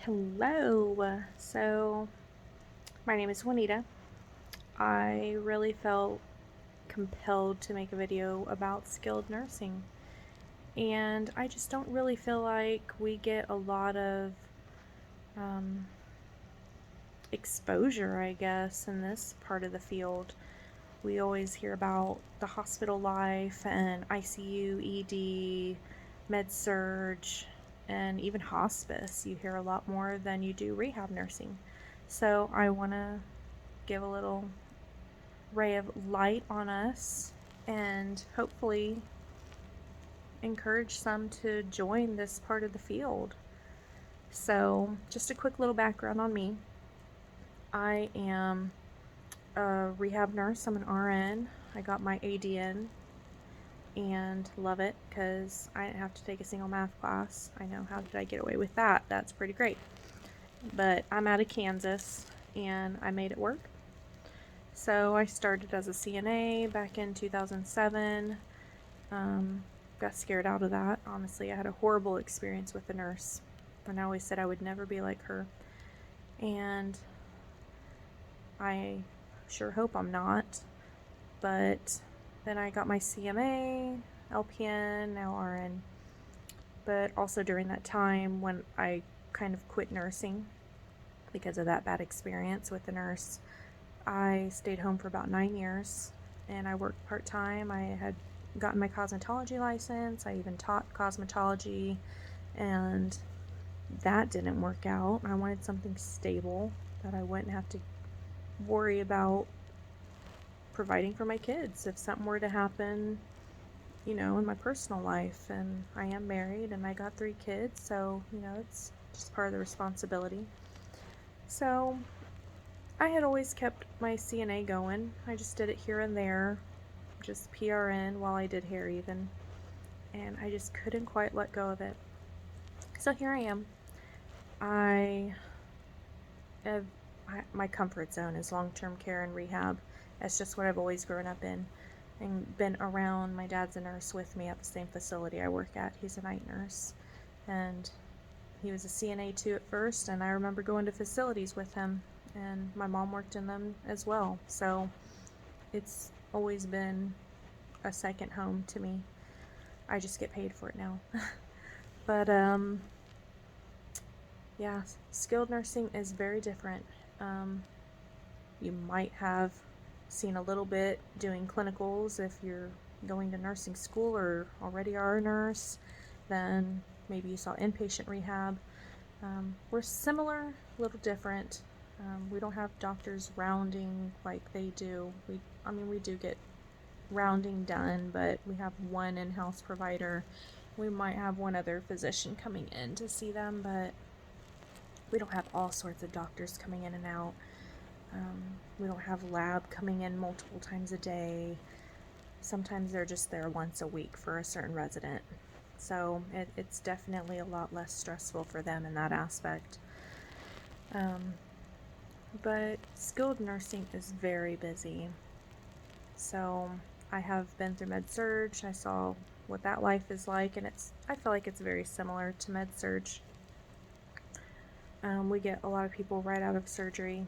Hello. So, my name is Juanita. I really felt compelled to make a video about skilled nursing. And I just don't really feel like we get a lot of um, exposure, I guess, in this part of the field. We always hear about the hospital life and ICU, ED, med surge, and even hospice. You hear a lot more than you do rehab nursing. So I want to give a little ray of light on us and hopefully encourage some to join this part of the field. So, just a quick little background on me. I am a rehab nurse, I'm an RN. I got my ADN and love it because I didn't have to take a single math class. I know, how did I get away with that? That's pretty great. But I'm out of Kansas and I made it work. So I started as a CNA back in 2007. Got scared out of that. Honestly, I had a horrible experience with the nurse, and I always said I would never be like her. And I sure hope I'm not. But then I got my CMA, LPN, now RN. But also during that time when I kind of quit nursing because of that bad experience with the nurse, I stayed home for about 9 years and I worked part-time. I had gotten my cosmetology license. I even taught cosmetology, and that didn't work out. I wanted something stable that I wouldn't have to worry about providing for my kids if something were to happen, in my personal life. And I am married and I got 3 kids, so, it's just part of the responsibility. So I had always kept my CNA going. I just did it here and there, just PRN while I did hair even, and I just couldn't quite let go of it. So here I am. My comfort zone is long-term care and rehab. That's just what I've always grown up in and been around. My dad's a nurse with me at the same facility I work at. He's a night nurse, and he was a CNA too at first, and I remember going to facilities with him, and my mom worked in them as well. So it's always been a second home to me. I just get paid for it now. But yeah, skilled nursing is very different. You might have seen a little bit doing clinicals if you're going to nursing school or already are a nurse. Then maybe you saw inpatient rehab. We're similar, a little different. We don't have doctors rounding like they do. We do get rounding done, but we have one in-house provider. We might have one other physician coming in to see them, but we don't have all sorts of doctors coming in and out. We don't have lab coming in multiple times a day. Sometimes they're just there once a week for a certain resident. So it's definitely a lot less stressful for them in that aspect. But skilled nursing is very busy. So I have been through med surge. I saw what that life is like, and I feel like it's very similar to med surge. We get a lot of people right out of surgery,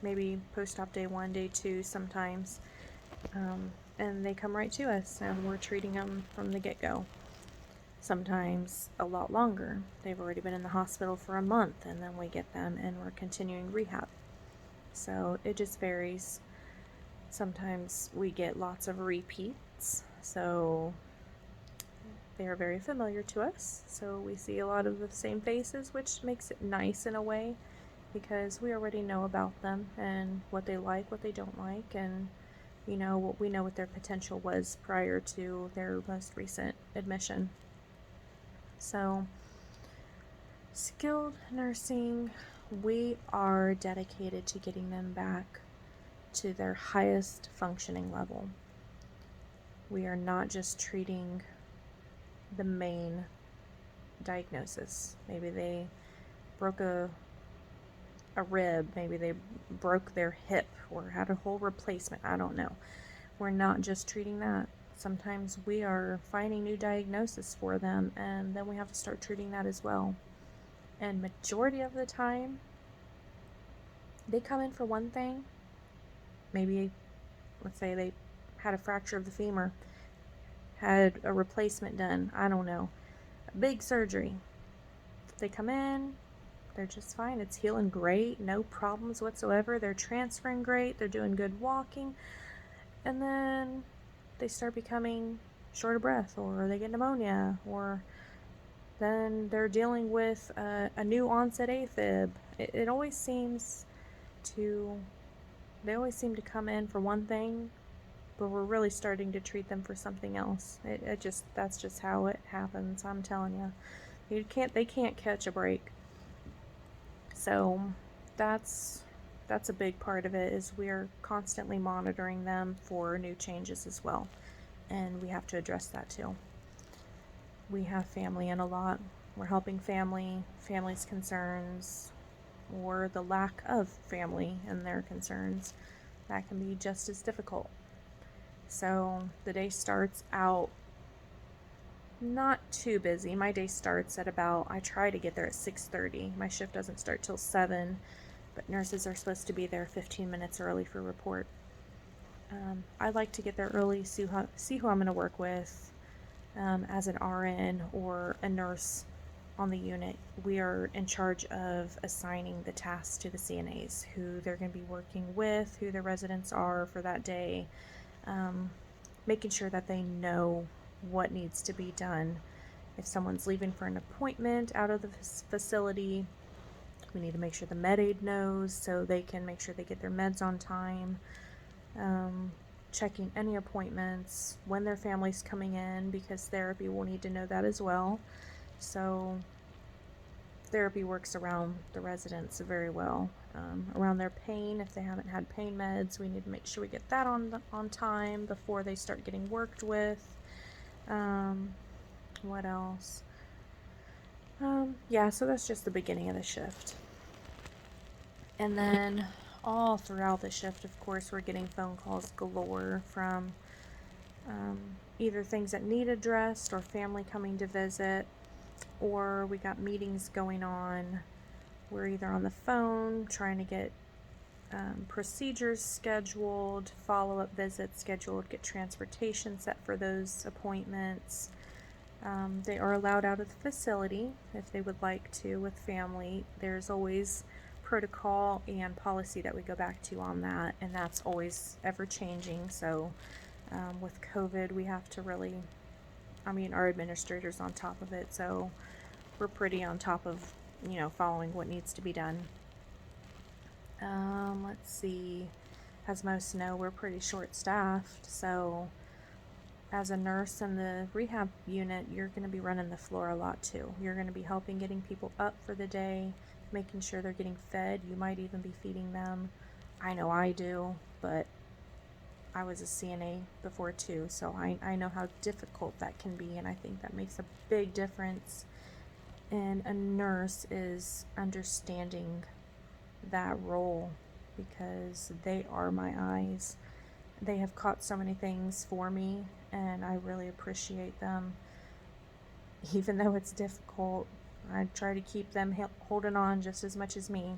maybe post-op day 1, day 2 sometimes, and they come right to us, and we're treating them from the get-go. Sometimes a lot longer. They've already been in the hospital for a month, and then we get them and we're continuing rehab. So it just varies. Sometimes we get lots of repeats, so they are very familiar to us. So we see a lot of the same faces, which makes it nice in a way, because we already know about them and what they like, what they don't like, and we know what their potential was prior to their most recent admission. So skilled nursing, we are dedicated to getting them back to their highest functioning level. We are not just treating the main diagnosis. Maybe they broke a rib, maybe they broke their hip or had a whole replacement. I don't know. We're not just treating that. Sometimes we are finding new diagnosis for them, and then we have to start treating that as well. And majority of the time, they come in for one thing. Maybe, let's say they had a fracture of the femur, had a replacement done, I don't know, a big surgery. They come in, they're just fine. It's healing great, no problems whatsoever. They're transferring great, they're doing good walking. And then they start becoming short of breath, or they get pneumonia, or then they're dealing with a new onset AFib. It always seems to, they always seem to come in for one thing, but we're really starting to treat them for something else. That's just how it happens. I'm telling you, they can't catch a break. So that's a big part of it, is we're constantly monitoring them for new changes as well. And we have to address that too. We have family in a lot. We're helping family's concerns, or the lack of family and their concerns. That can be just as difficult. So the day starts out not too busy. My day starts at about, I try to get there at 6:30. My shift doesn't start till 7, but nurses are supposed to be there 15 minutes early for report. I like to get there early, see who I'm going to work with. As an RN or a nurse on the unit, we are in charge of assigning the tasks to the CNAs, who they're going to be working with, who the residents are for that day, making sure that they know what needs to be done. If someone's leaving for an appointment out of the facility, we need to make sure the med aid knows so they can make sure they get their meds on time. Checking any appointments, when their family's coming in, because therapy will need to know that as well. So therapy works around the residents very well. Around their pain, if they haven't had pain meds, we need to make sure we get that on time before they start getting worked with. What else? Yeah, so that's just the beginning of the shift. And then all throughout the shift, of course, we're getting phone calls galore from either things that need addressed, or family coming to visit, or we got meetings going on. We're either on the phone trying to get procedures scheduled, follow-up visits scheduled, get transportation set for those appointments. They are allowed out of the facility if they would like to with family. There's always protocol and policy that we go back to on that, and that's always ever changing. So with COVID, we have to really, our administrator's on top of it, so we're pretty on top of, following what needs to be done. Let's see, as most know, we're pretty short-staffed, so as a nurse in the rehab unit, you're going to be running the floor a lot too. You're going to be helping getting people up for the day, making sure they're getting fed. You might even be feeding them. I know I do, but I was a CNA before too, so I know how difficult that can be, and I think that makes a big difference. And a nurse is understanding that role, because they are my eyes. They have caught so many things for me, and I really appreciate them. Even though it's difficult, I try to keep them holding on just as much as me.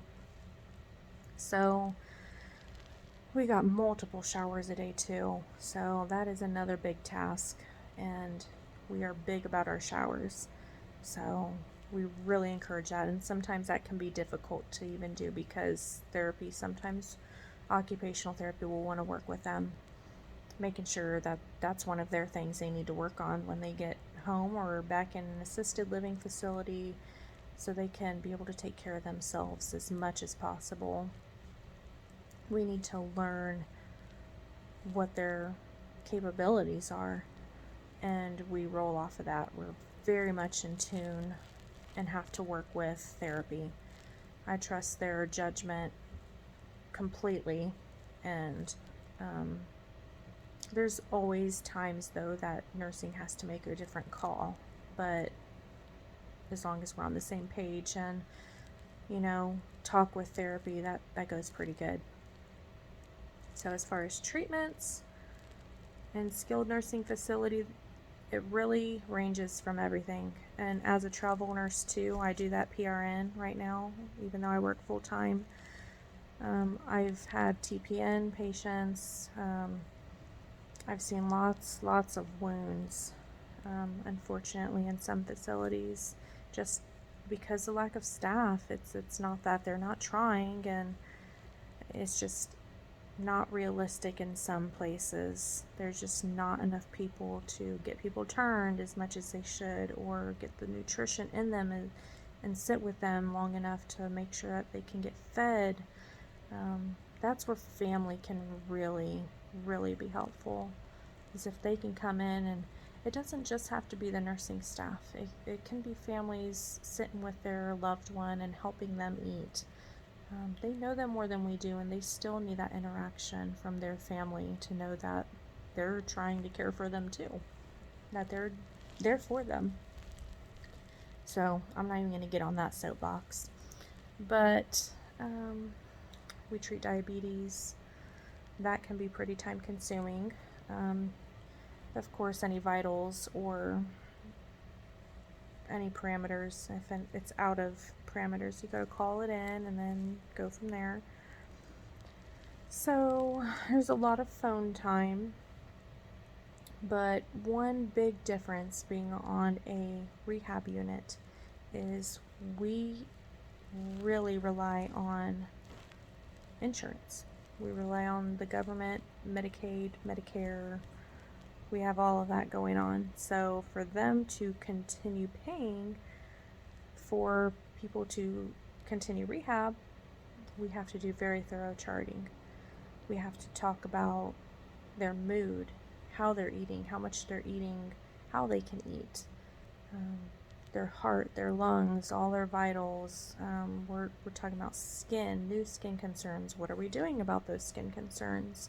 So we got multiple showers a day too, so that is another big task, and we are big about our showers. So we really encourage that, and sometimes that can be difficult to even do, because therapy, sometimes occupational therapy will want to work with them, making sure that that's one of their things they need to work on when they get home or back in an assisted living facility, so they can be able to take care of themselves as much as possible. We need to learn what their capabilities are, and we roll off of that. We're very much in tune and have to work with therapy. I trust their judgment completely, and there's always times though that nursing has to make a different call, but as long as we're on the same page and talk with therapy, that goes pretty good. So as far as treatments and skilled nursing facility, it really ranges from everything. And as a travel nurse too, I do that PRN right now, even though I work full time. I've had TPN patients. I've seen lots of wounds, unfortunately, in some facilities, just because of lack of staff. It's not that they're not trying, and it's just not realistic in some places. There's just not enough people to get people turned as much as they should, or get the nutrition in them and sit with them long enough to make sure that they can get fed. That's where family can really be helpful, is if they can come in, and it doesn't just have to be the nursing staff. It can be families sitting with their loved one and helping them eat. They know them more than we do, and they still need that interaction from their family to know that they're trying to care for them too, that they're there for them. So I'm not even going to get on that soapbox. But we treat diabetes. That can be pretty time consuming. Of course, any vitals or any parameters, if it's out of parameters, you gotta call it in and then go from there. So there's a lot of phone time, but one big difference being on a rehab unit is we really rely on insurance. We rely on the government, Medicaid, Medicare. We have all of that going on. So for them to continue paying for people to continue rehab, we have to do very thorough charting. We have to talk about their mood, how they're eating, how much they're eating, how they can eat, their heart, their lungs, all their vitals. We're talking about skin, new skin concerns. What are we doing about those skin concerns?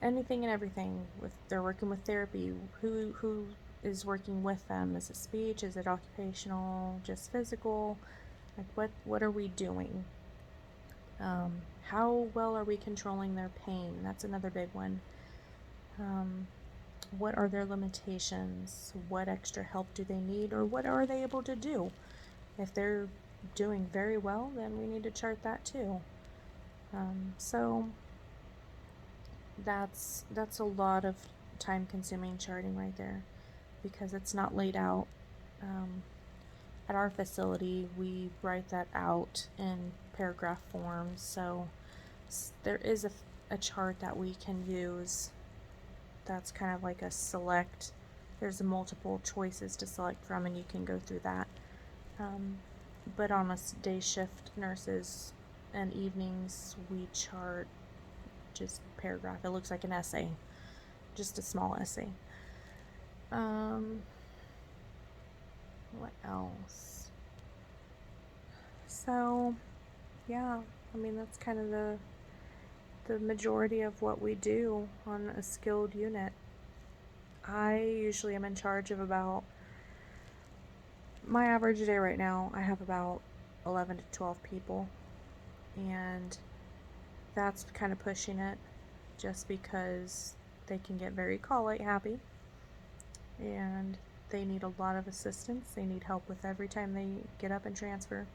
Anything and everything. If they're working with therapy, who is working with them? Is it speech? Is it occupational? Just physical? Like what are we doing? How well are we controlling their pain? That's another big one. What are their limitations? What extra help do they need, or what are they able to do? If they're doing very well, then we need to chart that too. So that's a lot of time consuming charting right there, because it's not laid out. At our facility, we write that out in paragraph forms, so there is a chart that we can use that's kind of like a select. There's multiple choices to select from, and you can go through that. But on us day shift nurses and evenings, we chart just paragraph. It looks like an essay, just a small essay. What else? So, yeah, I mean, that's kind of the majority of what we do on a skilled unit. I usually am in charge of about, my average day right now, I have about 11 to 12 people, and that's kind of pushing it, just because they can get very call light happy, and they need a lot of assistance. They need help with every time they get up and transfer.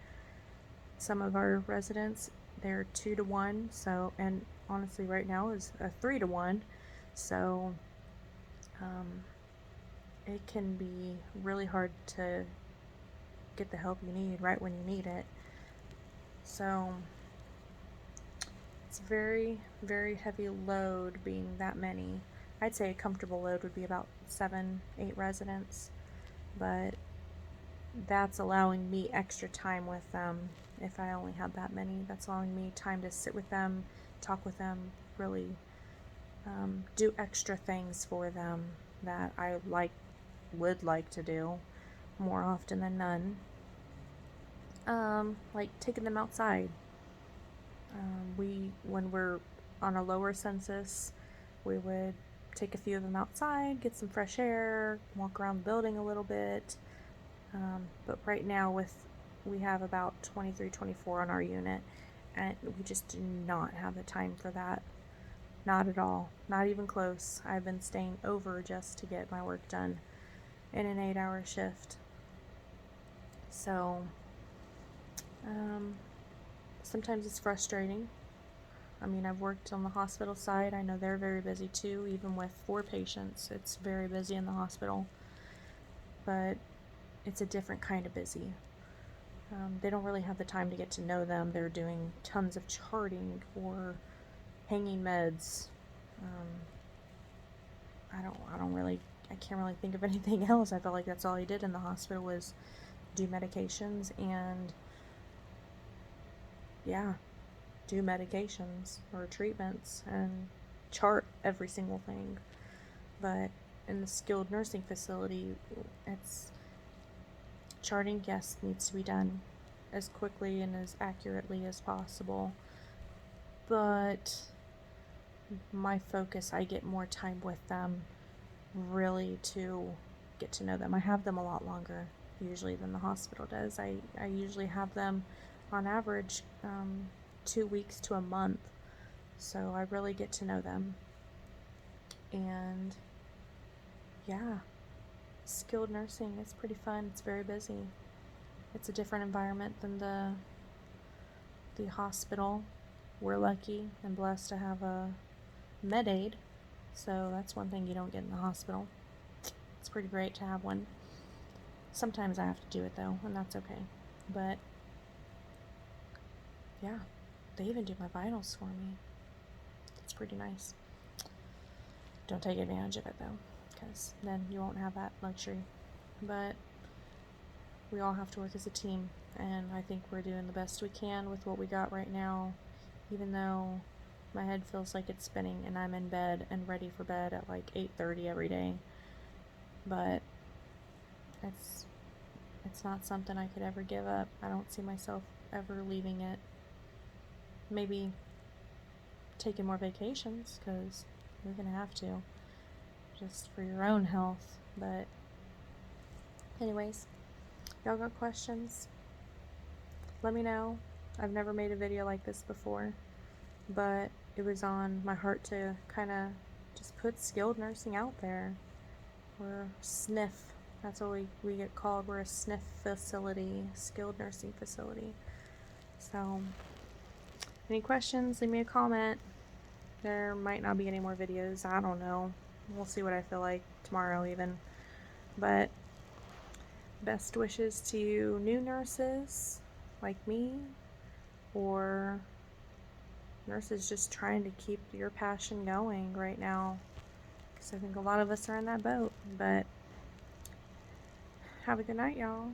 Some of our residents, they're 2 to 1, so, and honestly right now is a 3 to 1, so it can be really hard to get the help you need right when you need it. So it's very heavy load being that many. I'd say a comfortable load would be about 7-8 residents, but that's allowing me extra time with them. If I only had that many, that's allowing me time to sit with them, talk with them, really do extra things for them that I would like to do more often than none. Like taking them outside. When we're on a lower census, we would take a few of them outside, get some fresh air, walk around the building a little bit. But right now we have about 23, 24 on our unit, and we just do not have the time for that. Not at all. Not even close. I've been staying over just to get my work done in an 8-hour shift. So, sometimes it's frustrating. I mean, I've worked on the hospital side. I know they're very busy too, even with 4 patients. It's very busy in the hospital. But it's a different kind of busy. They don't really have the time to get to know them. They're doing tons of charting or hanging meds. I can't really think of anything else. I felt like that's all I did in the hospital was do medications and, yeah, do medications or treatments and chart every single thing. But in the skilled nursing facility, it's charting, yes, needs to be done as quickly and as accurately as possible. But my focus, I get more time with them really to get to know them. I have them a lot longer usually than the hospital does. I usually have them on average 2 weeks to a month. So I really get to know them. And yeah, skilled nursing is pretty fun. It's very busy. It's a different environment than the hospital. We're lucky and blessed to have a med aid, so that's one thing you don't get in the hospital. It's pretty great to have one. Sometimes I have to do it though, and that's okay. But yeah, they even do my vitals for me. It's pretty nice. Don't take advantage of it though, because then you won't have that luxury. But we all have to work as a team, and I think we're doing the best we can with what we got right now, even though my head feels like it's spinning and I'm in bed and ready for bed at like 8:30 every day. But it's not something I could ever give up. I don't see myself ever leaving it. Maybe taking more vacations, because you're gonna have to, just for your own health. But anyways, y'all got questions? Let me know. I've never made a video like this before, but it was on my heart to kind of just put skilled nursing out there. We're SNF. That's what we get called. We're a SNF facility, skilled nursing facility. So, any questions, leave me a comment. There might not be any more videos. I don't know. We'll see what I feel like tomorrow even. But best wishes to you new nurses like me, or nurses just trying to keep your passion going right now, because I think a lot of us are in that boat. But have a good night, y'all.